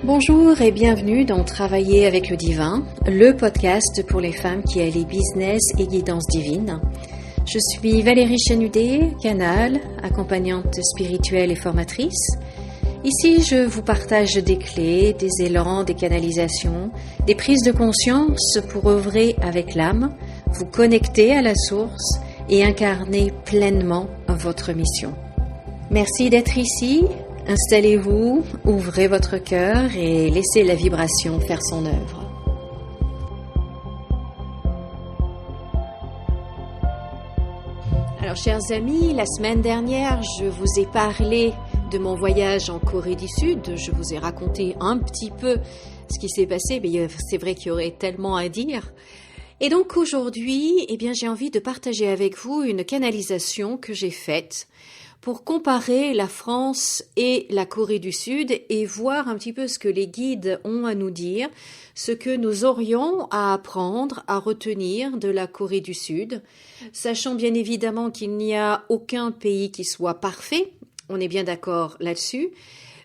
Bonjour et bienvenue dans Travailler avec le Divin, le podcast pour les femmes qui allient business et guidance divine. Je suis Valérie Chanudet, canal, accompagnante spirituelle et formatrice. Ici, je vous partage des clés, des élans, des canalisations, des prises de conscience pour œuvrer avec l'âme, vous connecter à la source et incarner pleinement votre mission. Merci d'être ici. Installez-vous, ouvrez votre cœur et laissez la vibration faire son œuvre. Alors, chers amis, la semaine dernière, je vous ai parlé de mon voyage en Corée du Sud. Je vous ai raconté un petit peu ce qui s'est passé, mais c'est vrai qu'il y aurait tellement à dire. Et donc aujourd'hui, j'ai envie de partager avec vous une canalisation que j'ai faite pour comparer la France et la Corée du Sud et voir un petit peu ce que les guides ont à nous dire, ce que nous aurions à apprendre, à retenir de la Corée du Sud, sachant bien évidemment qu'il n'y a aucun pays qui soit parfait, on est bien d'accord là-dessus,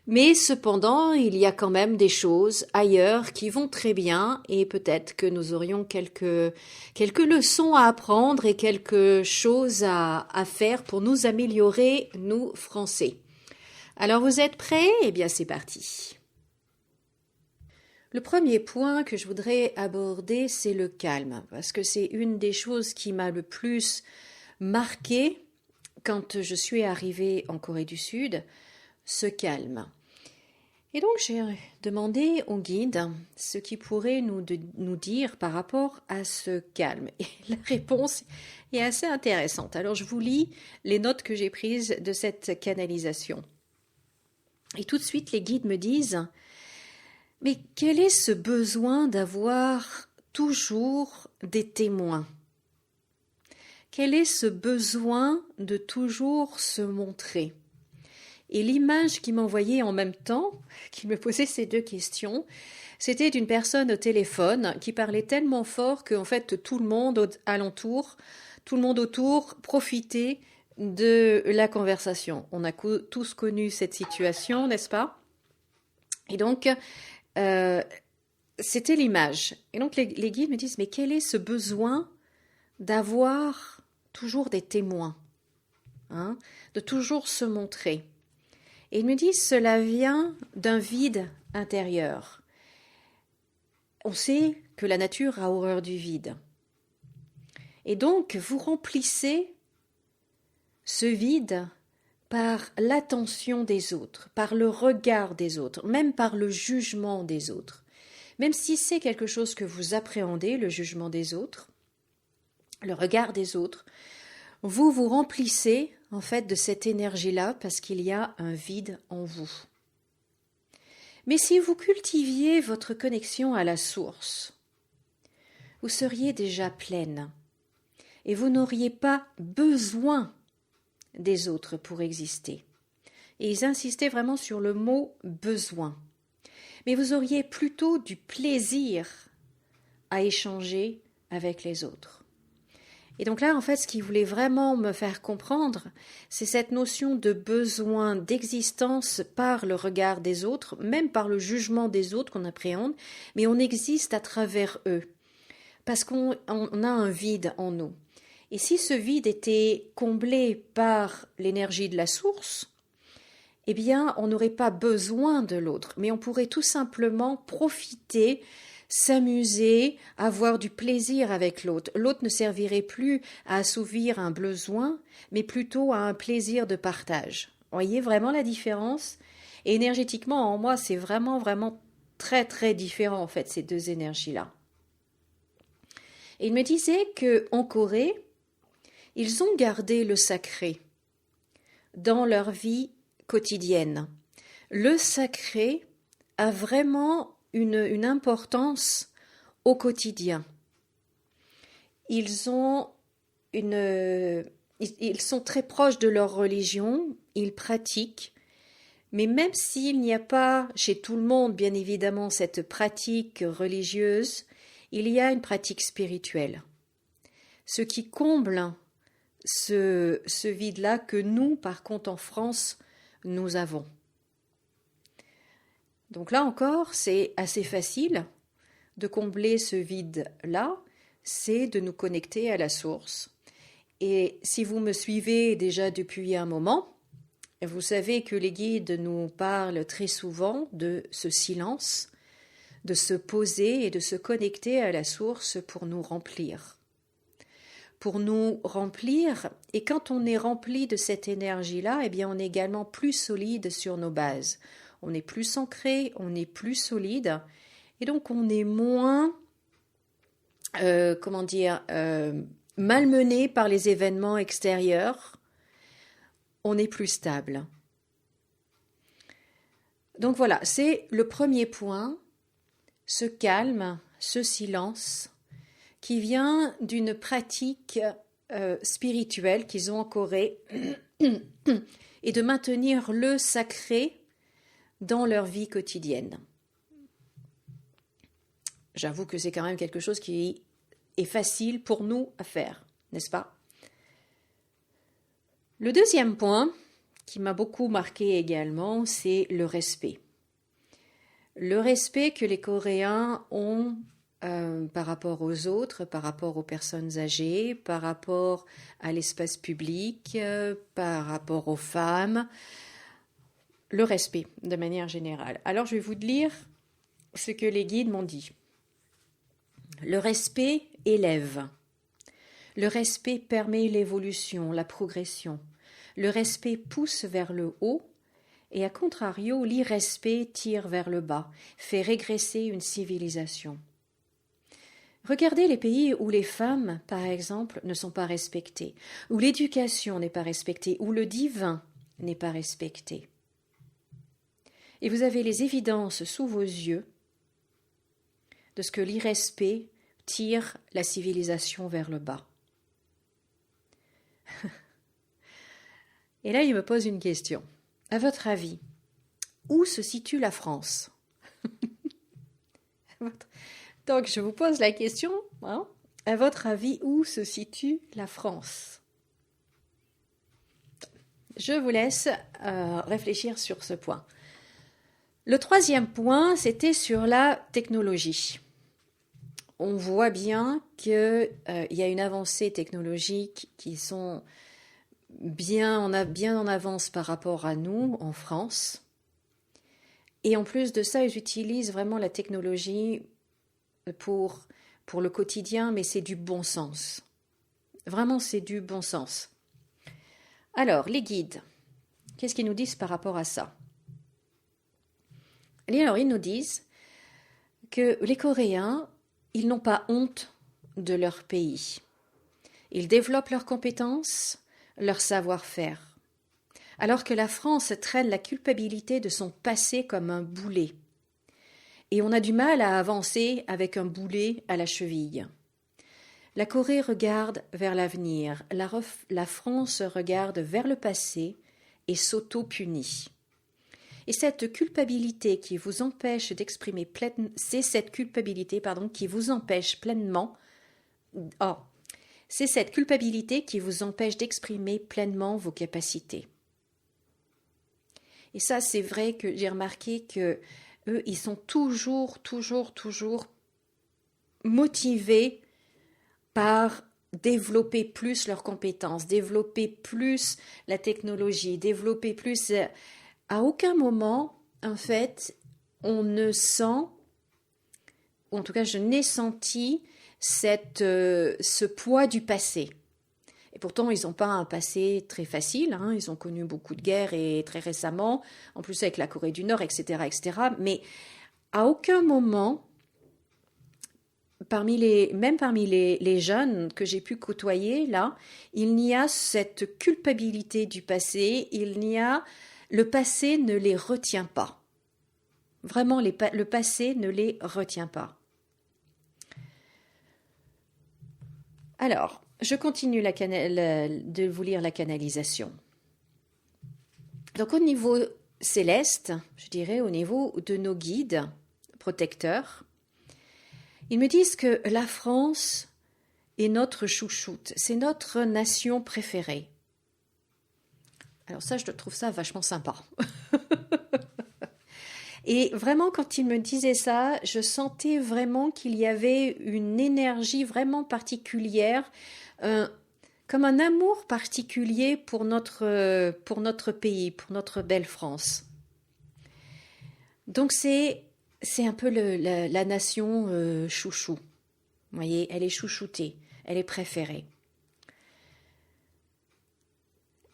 mais cependant, il y a quand même des choses ailleurs qui vont très bien et peut-être que nous aurions quelques leçons à apprendre et quelque chose à faire pour nous améliorer, nous, Français. Alors, vous êtes prêts? Eh bien, c'est parti. Le premier point que je voudrais aborder, c'est le calme, parce que c'est une des choses qui m'a le plus marquée quand je suis arrivée en Corée du Sud, ce calme. Et donc j'ai demandé au guide ce qu'il pourrait nous dire par rapport à ce calme. Et la réponse est assez intéressante. Alors je vous lis les notes que j'ai prises de cette canalisation. Et tout de suite les guides me disent « Mais quel est ce besoin d'avoir toujours des témoins ? Quel est ce besoin de toujours se montrer ?» Et l'image qui m'envoyait en même temps, qui me posait ces deux questions, c'était d'une personne au téléphone qui parlait tellement fort qu'en fait tout le monde autour profitait de la conversation. On a tous connu cette situation, n'est-ce pas? Et donc, c'était l'image. Et donc les guides me disent, mais quel est ce besoin d'avoir toujours des témoins, de toujours se montrer? Et il me dit, cela vient d'un vide intérieur. On sait que la nature a horreur du vide. Et donc, vous remplissez ce vide par l'attention des autres, par le regard des autres, même par le jugement des autres. Même si c'est quelque chose que vous appréhendez, le jugement des autres, le regard des autres, vous vous remplissez en fait de cette énergie-là parce qu'il y a un vide en vous. Mais si vous cultiviez votre connexion à la source, vous seriez déjà pleine et vous n'auriez pas besoin des autres pour exister. Et ils insistaient vraiment sur le mot besoin. Mais vous auriez plutôt du plaisir à échanger avec les autres. Et donc là, en fait, ce qu'il voulait vraiment me faire comprendre, c'est cette notion de besoin d'existence par le regard des autres, même par le jugement des autres qu'on appréhende, mais on existe à travers eux, parce qu'on a un vide en nous. Et si ce vide était comblé par l'énergie de la source, eh bien, on n'aurait pas besoin de l'autre, mais on pourrait tout simplement profiter, s'amuser, avoir du plaisir avec l'autre. L'autre ne servirait plus à assouvir un besoin, mais plutôt à un plaisir de partage. Vous voyez vraiment la différence? Et énergétiquement, en moi, c'est vraiment, vraiment très, très différent, en fait, ces deux énergies-là. Et il me disait qu'en Corée, ils ont gardé le sacré dans leur vie quotidienne. Le sacré a vraiment une importance au quotidien. Ils sont très proches de leur religion, ils pratiquent, mais même s'il n'y a pas chez tout le monde, bien évidemment, cette pratique religieuse, il y a une pratique spirituelle. Ce qui comble ce vide-là que nous, par contre, en France, nous avons. Donc là encore, c'est assez facile de combler ce vide-là, c'est de nous connecter à la source. Et si vous me suivez déjà depuis un moment, vous savez que les guides nous parlent très souvent de ce silence, de se poser et de se connecter à la source pour nous remplir. Pour nous remplir, et quand on est rempli de cette énergie-là, eh bien on est également plus solide sur nos bases. On est plus ancré, on est plus solide, et donc on est moins, malmené par les événements extérieurs, on est plus stable. Donc voilà, c'est le premier point, ce calme, ce silence, qui vient d'une pratique spirituelle qu'ils ont en Corée et de maintenir le sacré dans leur vie quotidienne. J'avoue que c'est quand même quelque chose qui est facile pour nous à faire, n'est-ce pas? Le deuxième point, qui m'a beaucoup marqué également, c'est le respect. Le respect que les Coréens ont par rapport aux autres, par rapport aux personnes âgées, par rapport à l'espace public, par rapport aux femmes, le respect de manière générale. Alors je vais vous lire ce que les guides m'ont dit. Le respect élève. Le respect permet l'évolution, la progression. Le respect pousse vers le haut et à contrario, l'irrespect tire vers le bas, fait régresser une civilisation. Regardez les pays où les femmes, par exemple, ne sont pas respectées, où l'éducation n'est pas respectée, où le divin n'est pas respecté. Et vous avez les évidences sous vos yeux de ce que l'irrespect tire la civilisation vers le bas. Et là, il me pose une question. À votre avis, où se situe la France? Donc, je vous pose la question, hein, à votre avis, où se situe la France? Je vous laisse réfléchir sur ce point. Le troisième point, c'était sur la technologie. On voit bien qu'il y a une avancée technologique qui sont bien en avance par rapport à nous en France. Et en plus de ça, ils utilisent vraiment la technologie pour le quotidien, mais c'est du bon sens. Vraiment, c'est du bon sens. Alors, les guides, qu'est-ce qu'ils nous disent par rapport à ça? Alors, ils nous disent que les Coréens, ils n'ont pas honte de leur pays. Ils développent leurs compétences, leur savoir-faire. Alors que la France traîne la culpabilité de son passé comme un boulet. Et on a du mal à avancer avec un boulet à la cheville. La Corée regarde vers l'avenir, la France regarde vers le passé et s'auto-punit. Et cette culpabilité qui vous empêche d'exprimer pleinement, c'est cette culpabilité, qui vous empêche pleinement. C'est cette culpabilité qui vous empêche d'exprimer pleinement vos capacités. Et ça, c'est vrai que j'ai remarqué que eux, ils sont toujours motivés par développer plus leurs compétences, développer plus la technologie, développer plus. À aucun moment, en fait, on ne sent, ou en tout cas, je n'ai senti ce poids du passé. Et pourtant, ils n'ont pas un passé très facile, hein. Ils ont connu beaucoup de guerres et très récemment, en plus avec la Corée du Nord, etc., etc. Mais à aucun moment, parmi les jeunes que j'ai pu côtoyer, là, il n'y a cette culpabilité du passé, le passé ne les retient pas. Vraiment, le passé ne les retient pas. Alors, je continue de vous lire la canalisation. Donc au niveau céleste, je dirais au niveau de nos guides protecteurs, ils me disent que la France est notre chouchoute, c'est notre nation préférée. Alors ça, je trouve ça vachement sympa. Et vraiment, quand il me disait ça, je sentais vraiment qu'il y avait une énergie vraiment particulière, euh, comme un amour particulier pour notre pays, pour notre belle France. Donc c'est un peu la nation chouchou. Vous voyez, elle est chouchoutée, elle est préférée.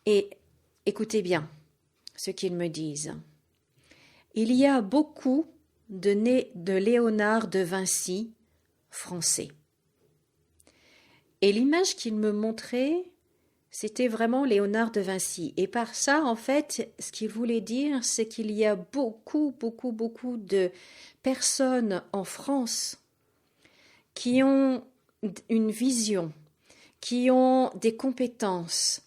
Et écoutez bien ce qu'ils me disent. Il y a beaucoup de Léonard de Vinci français. Et l'image qu'il me montrait, c'était vraiment Léonard de Vinci. Et par ça, en fait, ce qu'il voulait dire, c'est qu'il y a beaucoup de personnes en France qui ont une vision, qui ont des compétences,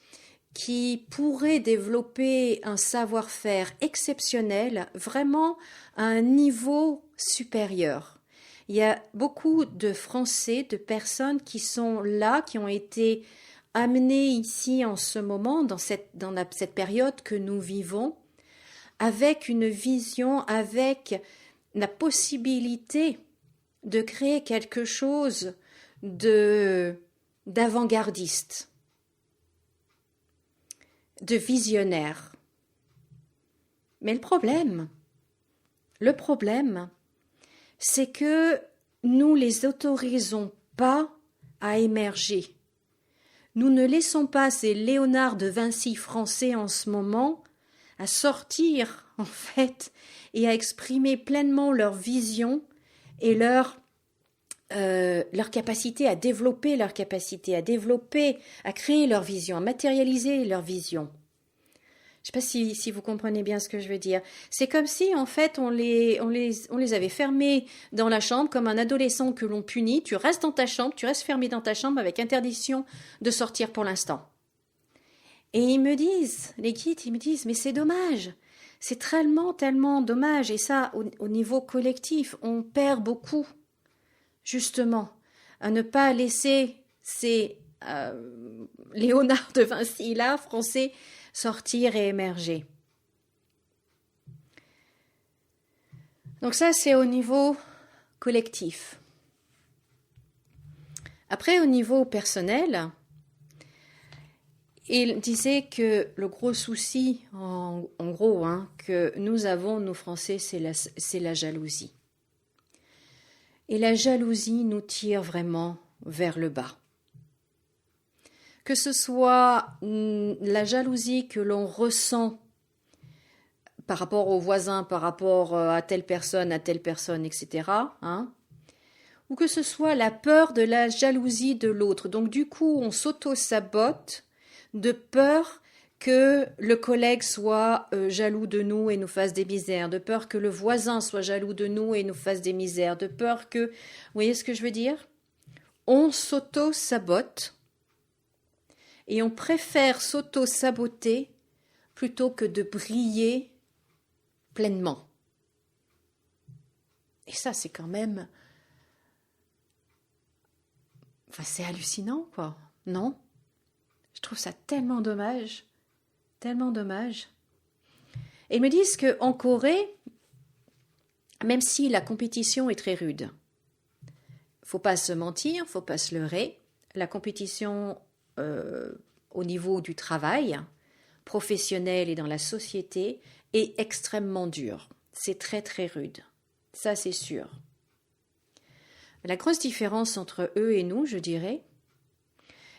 qui pourraient développer un savoir-faire exceptionnel, vraiment à un niveau supérieur. Il y a beaucoup de Français, de personnes qui sont là, qui ont été amenées ici en ce moment, dans cette période que nous vivons, avec une vision, avec la possibilité de créer quelque chose d'avant-gardiste, de visionnaire. Mais le problème, c'est que nous les autorisons pas à émerger. Nous ne laissons pas ces Léonard de Vinci français en ce moment à sortir, en fait, et à exprimer pleinement leur vision et leur capacité à développer à créer leur vision, à matérialiser leur vision. Je ne sais pas si vous comprenez bien ce que je veux dire. C'est comme si, en fait, on les avait fermés dans la chambre comme un adolescent que l'on punit. Tu restes dans ta chambre, tu restes fermé dans ta chambre avec interdiction de sortir pour l'instant. Et ils me disent, les guides, ils me disent, mais c'est dommage. C'est tellement dommage. Et ça, au niveau collectif, on perd beaucoup, justement, à ne pas laisser ces Léonard de Vinci, là, français, sortir et émerger. Donc ça, c'est au niveau collectif. Après, au niveau personnel, il disait que le gros souci, en gros, que nous avons, nous Français, c'est la jalousie. Et la jalousie nous tire vraiment vers le bas. Que ce soit la jalousie que l'on ressent par rapport aux voisins, par rapport à telle personne, etc., ou que ce soit la peur de la jalousie de l'autre. Donc du coup, on s'auto-sabote de peur que le collègue soit jaloux de nous et nous fasse des misères, de peur que le voisin soit jaloux de nous et nous fasse des misères, de peur que... Vous voyez ce que je veux dire? On s'auto-sabote. Et on préfère s'auto-saboter plutôt que de briller pleinement. Et ça, c'est quand même... Enfin, c'est hallucinant, quoi. Non? Je trouve ça tellement dommage. Tellement dommage. Et ils me disent qu'en Corée, même si la compétition est très rude, faut pas se mentir, faut pas se leurrer, la compétition... au niveau du travail professionnel et dans la société est extrêmement dur. C'est très rude. Ça, c'est sûr. La grosse différence entre eux et nous, je dirais,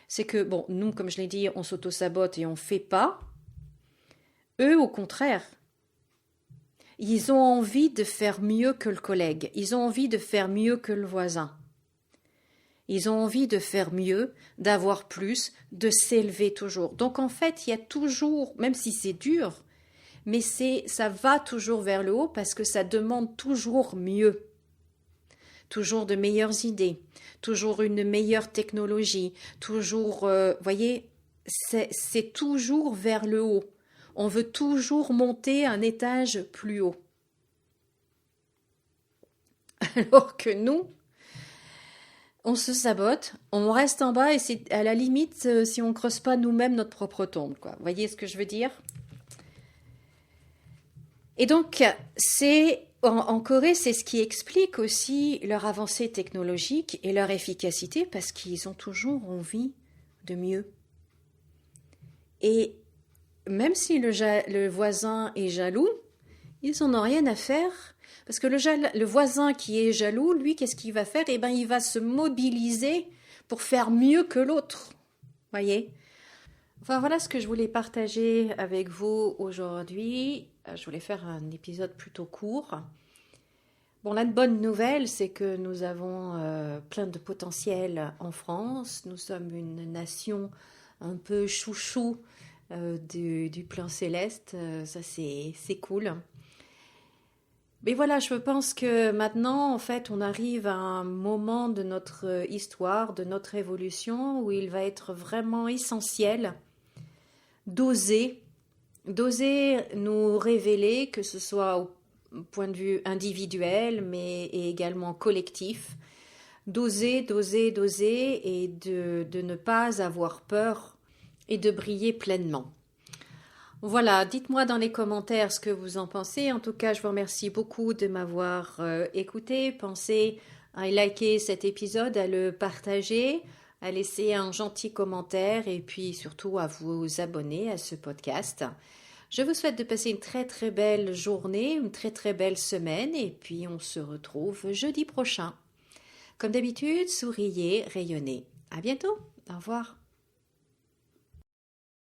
c'est que, bon, nous, comme je l'ai dit, on s'auto-sabote et on ne fait pas. Eux, au contraire, ils ont envie de faire mieux que le collègue. Ils ont envie de faire mieux que le voisin. Ils ont envie de faire mieux, d'avoir plus, de s'élever toujours. Donc en fait, il y a toujours, même si c'est dur, mais ça va toujours vers le haut parce que ça demande toujours mieux. Toujours de meilleures idées, toujours une meilleure technologie, toujours, voyez, c'est toujours vers le haut. On veut toujours monter un étage plus haut. Alors que nous, on se sabote, on reste en bas et c'est à la limite si on ne creuse pas nous-mêmes notre propre tombe, quoi. Vous voyez ce que je veux dire? Et donc, c'est en Corée, c'est ce qui explique aussi leur avancée technologique et leur efficacité parce qu'ils ont toujours envie de mieux. Et même si le voisin est jaloux, ils n'en ont rien à faire. Parce que le voisin qui est jaloux, lui, qu'est-ce qu'il va faire? Eh bien, il va se mobiliser pour faire mieux que l'autre. Voyez? Enfin, voilà ce que je voulais partager avec vous aujourd'hui. Je voulais faire un épisode plutôt court. Bon, la bonne nouvelle, c'est que nous avons plein de potentiel en France. Nous sommes une nation un peu chouchou du plan céleste. Ça, c'est cool. Mais voilà, je pense que maintenant, en fait, on arrive à un moment de notre histoire, de notre évolution, où il va être vraiment essentiel d'oser, d'oser nous révéler, que ce soit au point de vue individuel, mais également collectif, d'oser et de ne pas avoir peur et de briller pleinement. Voilà, dites-moi dans les commentaires ce que vous en pensez. En tout cas, je vous remercie beaucoup de m'avoir écouté. Pensez à liker cet épisode, à le partager, à laisser un gentil commentaire et puis surtout à vous abonner à ce podcast. Je vous souhaite de passer une très très belle journée, une très très belle semaine et puis on se retrouve jeudi prochain. Comme d'habitude, souriez, rayonnez. À bientôt. Au revoir.